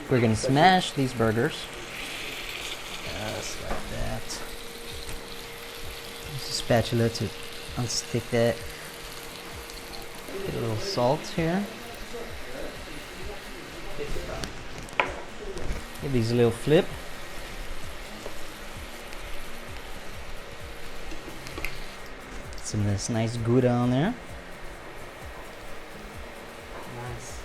We're gonna smash these burgers. Just like that. Use a spatula to unstick that. Get a little salt here. Give these a little flip. Some of this nice Gouda on there. Nice.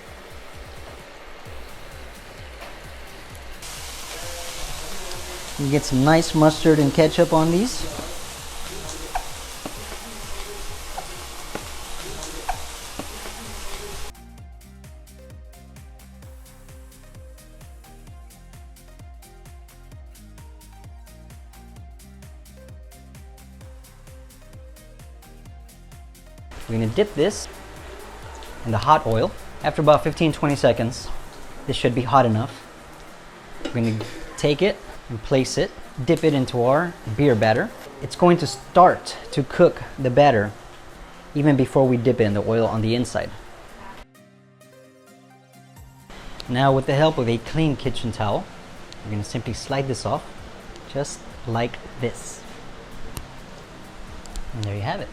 You get some nice mustard and ketchup on these. We're going to dip this in the hot oil. After about 15-20 seconds, this should be hot enough. We're going to take it and place it, dip it into our beer batter. It's going to start to cook the batter even before we dip in the oil on the inside. Now, with the help of a clean kitchen towel, we're going to simply slide this off just like this. And there you have it.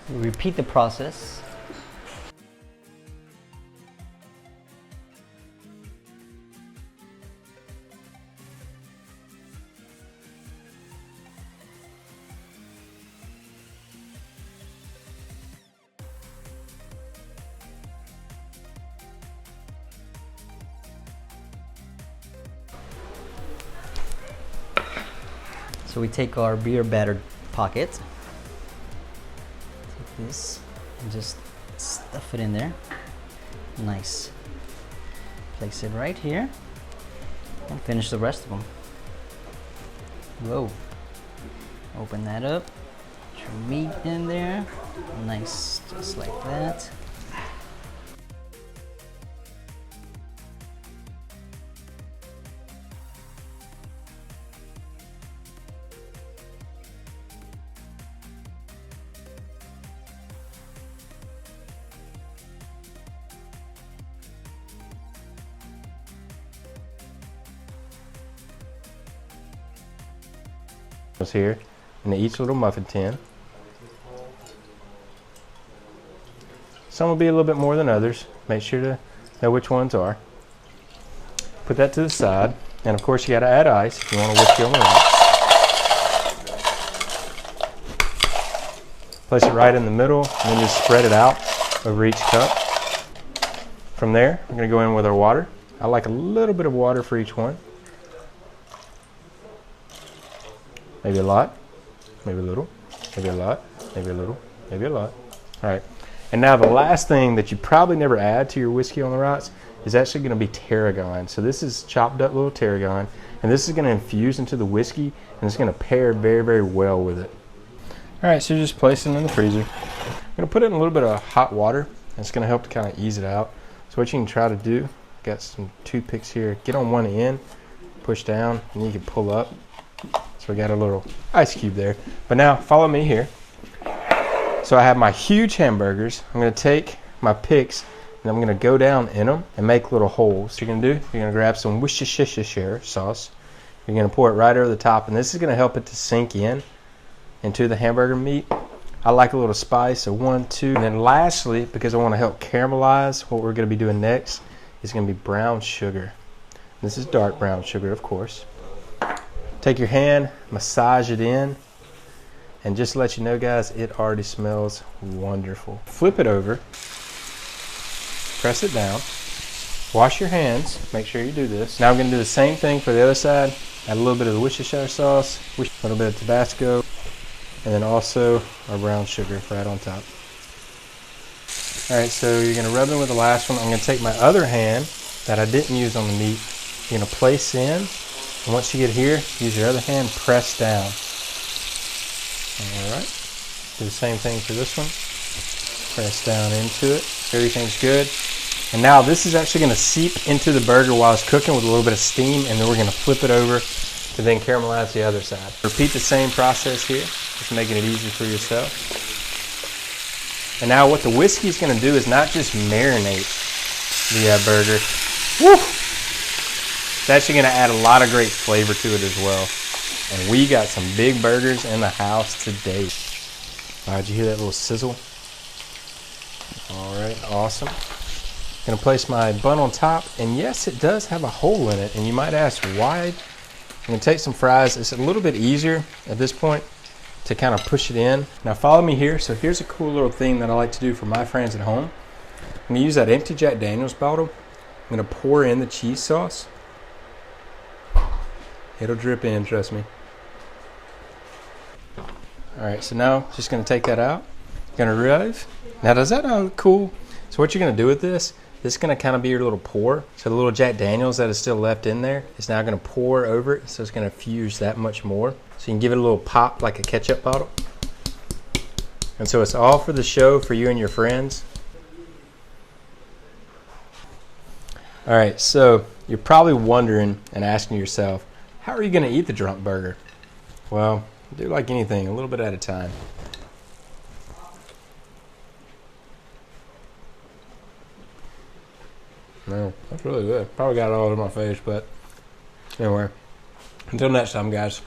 We'll repeat the process. So we take our beer batter pocket, this and just stuff it in there. Nice. Place it right here and finish the rest of them. Whoa. Open that up. Put your meat in there. Nice, just like that. Here in each little muffin tin. Some will be a little bit more than others. Make sure to know which ones are. Put that to the side, and of course you got to add ice if you want a whiskey on the rocks. Place it right in the middle, and then just spread it out over each cup. From there, we're going to go in with our water. I like a little bit of water for each one. Maybe a lot, maybe a little, maybe a lot, maybe a little, maybe a lot. All right. And now the last thing that you probably never add to your whiskey on the rocks is actually going to be tarragon. So this is chopped up little tarragon, and this is going to infuse into the whiskey, and it's going to pair very, very well with it. All right, so just place it in the freezer. I'm going to put it in a little bit of hot water, and it's going to help to kind of ease it out. So what you can try to do, got some toothpicks here, get on one end, push down, and you can pull up. So we got a little ice cube there. But now follow me here. So I have my huge hamburgers. I'm going to take my picks and I'm going to go down in them and make little holes. So you're going to do, you're going to grab some Worcestershire sauce. You're going to pour it right over the top, and this is going to help it to sink in into the hamburger meat. I like a little spice, so 1, 2. And then lastly, because I want to help caramelize, what we're going to be doing next is going to be brown sugar. This is dark brown sugar, of course. Take your hand, massage it in, and just to let you know, guys, it already smells wonderful. Flip it over, press it down, wash your hands, make sure you do this. Now I'm going to do the same thing for the other side. Add a little bit of the Worcestershire sauce, a little bit of Tabasco, and then also our brown sugar right on top. Alright, so you're going to rub it with the last one. I'm going to take my other hand that I didn't use on the meat. You're going to place in. And once you get here, use your other hand, press down. All right. Do the same thing for this one. Press down into it. Everything's good. And now this is actually going to seep into the burger while it's cooking with a little bit of steam, and then we're going to flip it over to then caramelize the other side. Repeat the same process here, just making it easy for yourself. And now what the whiskey is going to do is not just marinate the burger. Woo! It's actually going to add a lot of great flavor to it as well. And we got some big burgers in the house today. All right, did you hear that little sizzle? All right, awesome. Gonna place my bun on top, and yes, it does have a hole in it, and you might ask why. I'm gonna take some fries. It's a little bit easier at this point to kind of push it in. Now follow me here. So here's a cool little thing that I like to do for my friends at home. I'm gonna use that empty Jack Daniels bottle. I'm gonna pour in the cheese sauce. It'll drip in, trust me. All right, so now just gonna take that out. Gonna rev. Now does that look cool? So what you're gonna do with this is gonna kind of be your little pour. So the little Jack Daniels that is still left in there is now gonna pour over it. So it's gonna fuse that much more. So you can give it a little pop like a ketchup bottle. And so it's all for the show for you and your friends. All right, so you're probably wondering and asking yourself, how are you gonna eat the drunk burger? Well, do like anything, a little bit at a time. No, that's really good. Probably got it all over my face, but anyway. Until next time, guys.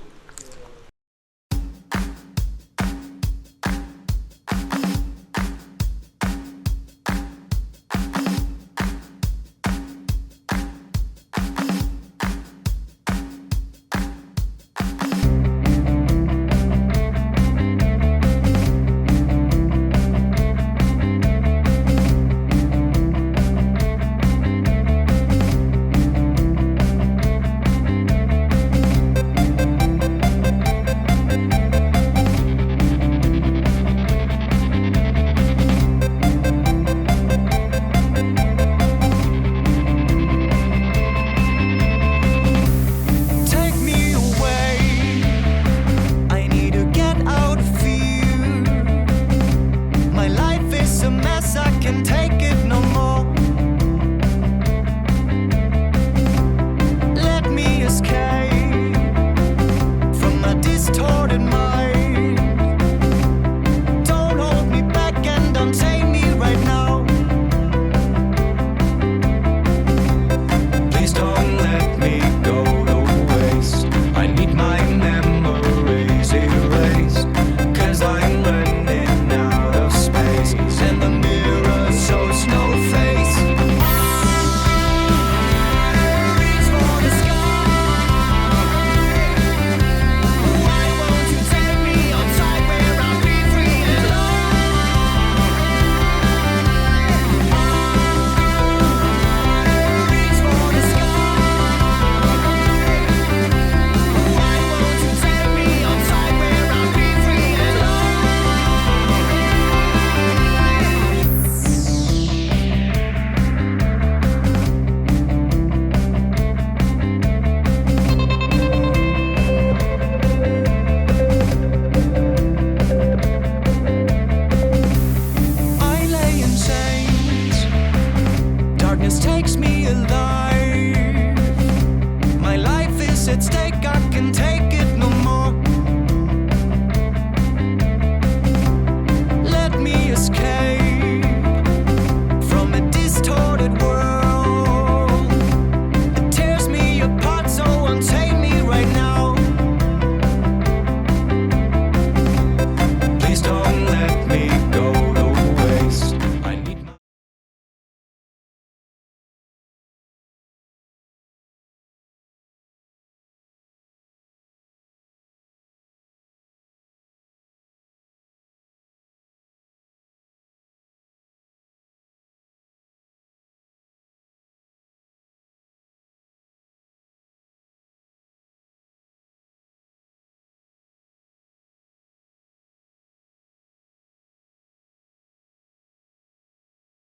Takes me alive.